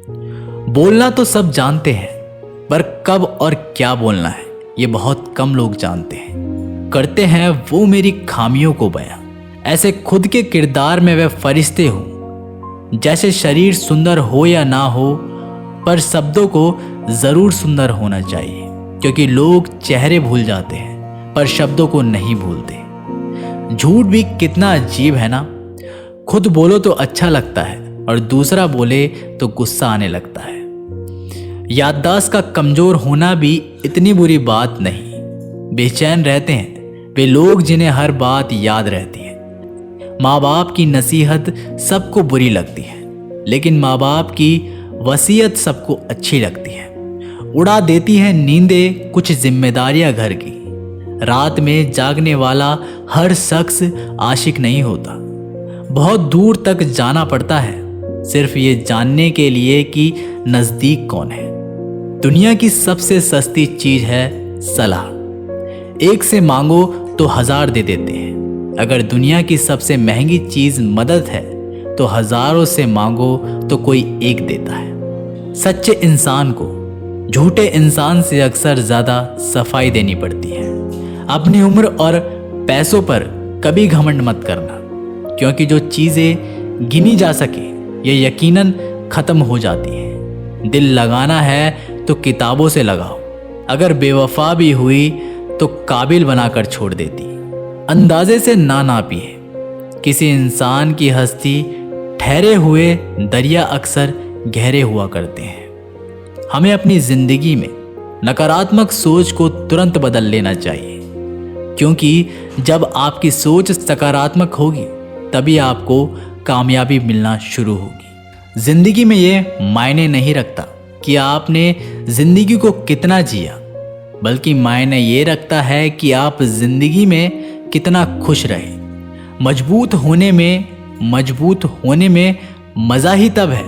बोलना तो सब जानते हैं, पर कब और क्या बोलना है ये बहुत कम लोग जानते हैं। करते हैं वो मेरी खामियों को बयां, ऐसे खुद के किरदार में वे फरिश्ते हूं। जैसे शरीर सुंदर हो या ना हो, पर शब्दों को जरूर सुंदर होना चाहिए, क्योंकि लोग चेहरे भूल जाते हैं पर शब्दों को नहीं भूलते। झूठ भी कितना अजीब है ना। खुद बोलो तो अच्छा लगता है और दूसरा बोले तो गुस्सा आने लगता है। याददाश्त का कमजोर होना भी इतनी बुरी बात नहीं। बेचैन रहते हैं वे लोग जिन्हें हर बात याद रहती है। माँ बाप की नसीहत सबको बुरी लगती है, लेकिन माँ बाप की वसीयत सबको अच्छी लगती है। उड़ा देती है नींदें कुछ जिम्मेदारियां घर की। रात में जागने वाला हर शख्स आशिक नहीं होता। बहुत दूर तक जाना पड़ता है सिर्फ ये जानने के लिए कि नजदीक कौन है। दुनिया की सबसे सस्ती चीज है सलाह। एक से मांगो तो 1000 दे देते हैं। अगर दुनिया की सबसे महंगी चीज मदद है तो हजारों से मांगो तो कोई एक देता है। सच्चे इंसान को झूठे इंसान से अक्सर ज्यादा सफाई देनी पड़ती है। अपनी उम्र और पैसों पर कभी घमंड मत करना, क्योंकि जो चीजें गिनी जा सके ये यकीनन खत्म हो जाती हैं। दिल लगाना है तो किताबों से लगाओ। अगर बेवफा भी हुई तो काबिल बनाकर छोड़ देती। अंदाजे से ना नापिए किसी इंसान की हस्ती। ठहरे हुए दरिया अक्सर गहरे हुआ करते हैं। हमें अपनी जिंदगी में नकारात्मक सोच को तुरंत बदल लेना चाहिए, क्योंकि जब आपकी सोच सकारात्मक होगी तभी आपको कामयाबी मिलना शुरू होगी। जिंदगी में ये मायने नहीं रखता कि आपने जिंदगी को कितना जिया, बल्कि मायने ये रखता है कि आप जिंदगी में कितना खुश रहे। मजबूत होने में मजा ही तब है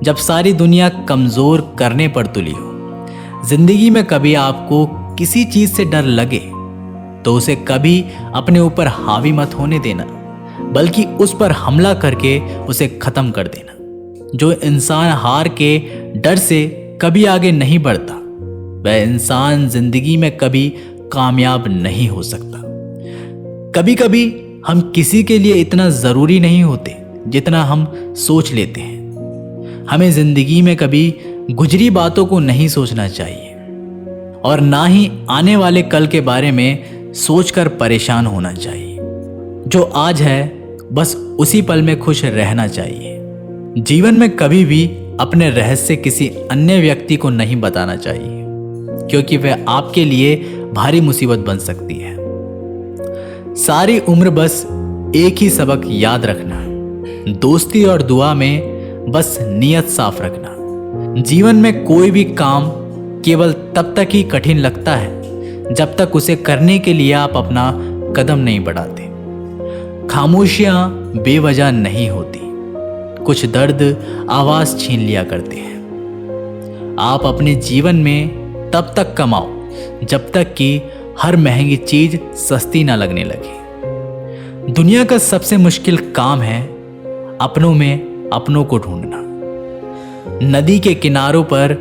जब सारी दुनिया कमजोर करने पर तुली हो। जिंदगी में कभी आपको किसी चीज से डर लगे तो उसे कभी अपने ऊपर हावी मत होने देना, बल्कि उस पर हमला करके उसे खत्म कर देना। जो इंसान हार के डर से कभी आगे नहीं बढ़ता, वह इंसान जिंदगी में कभी कामयाब नहीं हो सकता। कभी कभी हम किसी के लिए इतना जरूरी नहीं होते जितना हम सोच लेते हैं। हमें जिंदगी में कभी गुजरी बातों को नहीं सोचना चाहिए और ना ही आने वाले कल के बारे में सोचकर परेशान होना चाहिए। जो आज है बस उसी पल में खुश रहना चाहिए। जीवन में कभी भी अपने रहस्य किसी अन्य व्यक्ति को नहीं बताना चाहिए, क्योंकि वह आपके लिए भारी मुसीबत बन सकती है। सारी उम्र बस एक ही सबक याद रखना, दोस्ती और दुआ में बस नियत साफ रखना। जीवन में कोई भी काम केवल तब तक ही कठिन लगता है जब तक उसे करने के लिए आप अपना कदम नहीं बढ़ाते। खामोशियां बेवजह नहीं होती, कुछ दर्द आवाज छीन लिया करते हैं। आप अपने जीवन में तब तक कमाओ जब तक कि हर महंगी चीज सस्ती ना लगने लगे। दुनिया का सबसे मुश्किल काम है अपनों में अपनों को ढूंढना। नदी के किनारों पर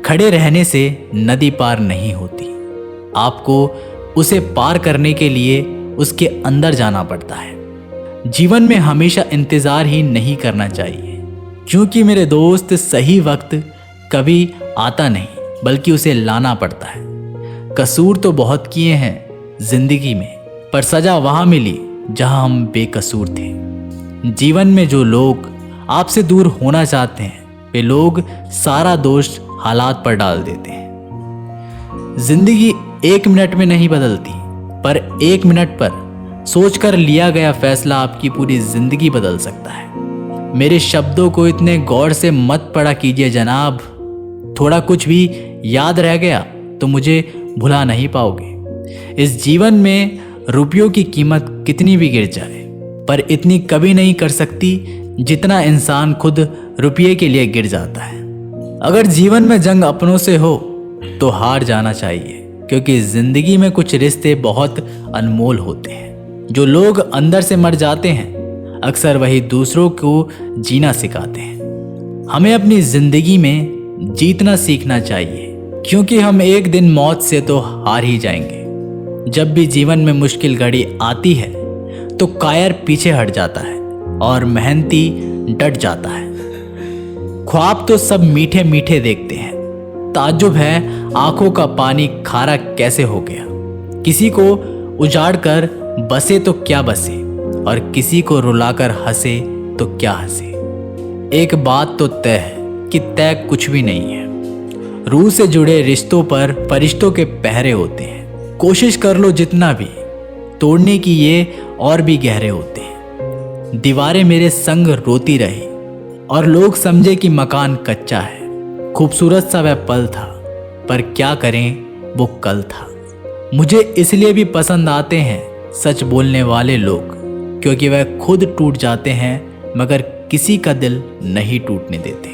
खड़े रहने से नदी पार नहीं होती। आपको उसे पार करने के लिए उसके अंदर जाना पड़ता है। जीवन में हमेशा इंतजार ही नहीं करना चाहिए, क्योंकि मेरे दोस्त सही वक्त कभी आता नहीं, बल्कि उसे लाना पड़ता है। कसूर तो बहुत किए हैं जिंदगी में, पर सजा वहां मिली जहां हम बेकसूर थे। जीवन में जो लोग आपसे दूर होना चाहते हैं, वे लोग सारा दोष हालात पर डाल देते हैं। जिंदगी 1 मिनट में नहीं बदलती, पर 1 मिनट पर सोचकर लिया गया फैसला आपकी पूरी जिंदगी बदल सकता है। मेरे शब्दों को इतने गौर से मत पढ़ा कीजिए जनाब। थोड़ा कुछ भी याद रह गया तो मुझे भुला नहीं पाओगे। इस जीवन में रुपयों की कीमत कितनी भी गिर जाए, पर इतनी कभी नहीं कर सकती जितना इंसान खुद रुपये के लिए गिर जाता है। अगर जीवन में जंग अपनों से हो तो हार जाना चाहिए, क्योंकि जिंदगी में कुछ रिश्ते बहुत अनमोल होते हैं। जो लोग अंदर से मर जाते हैं, अक्सर वही दूसरों को जीना सिखाते हैं। हमें अपनी जिंदगी में जीतना सीखना चाहिए, क्योंकि हम एक दिन मौत से तो हार ही जाएंगे। जब भी जीवन में मुश्किल घड़ी आती है तो कायर पीछे हट जाता है और मेहनती डट जाता है। ख्वाब तो सब मीठे मीठे देखते हैं, ताज्जुब है आंखों का पानी खारा कैसे हो गया। किसी को उजाड़ कर बसे तो क्या बसे, और किसी को रुलाकर हंसे तो क्या हंसे। एक बात तो तय है कि तय कुछ भी नहीं है। रूह से जुड़े रिश्तों पर फरिश्तों के पहरे होते हैं। कोशिश कर लो जितना भी, तोड़ने की ये और भी गहरे होते हैं। दीवारें मेरे संग रोती रही और लोग समझे कि मकान कच्चा है। खूबसूरत सा वह पल था, पर क्या करें वो कल था। मुझे इसलिए भी पसंद आते हैं सच बोलने वाले लोग, क्योंकि वह खुद टूट जाते हैं मगर किसी का दिल नहीं टूटने देते।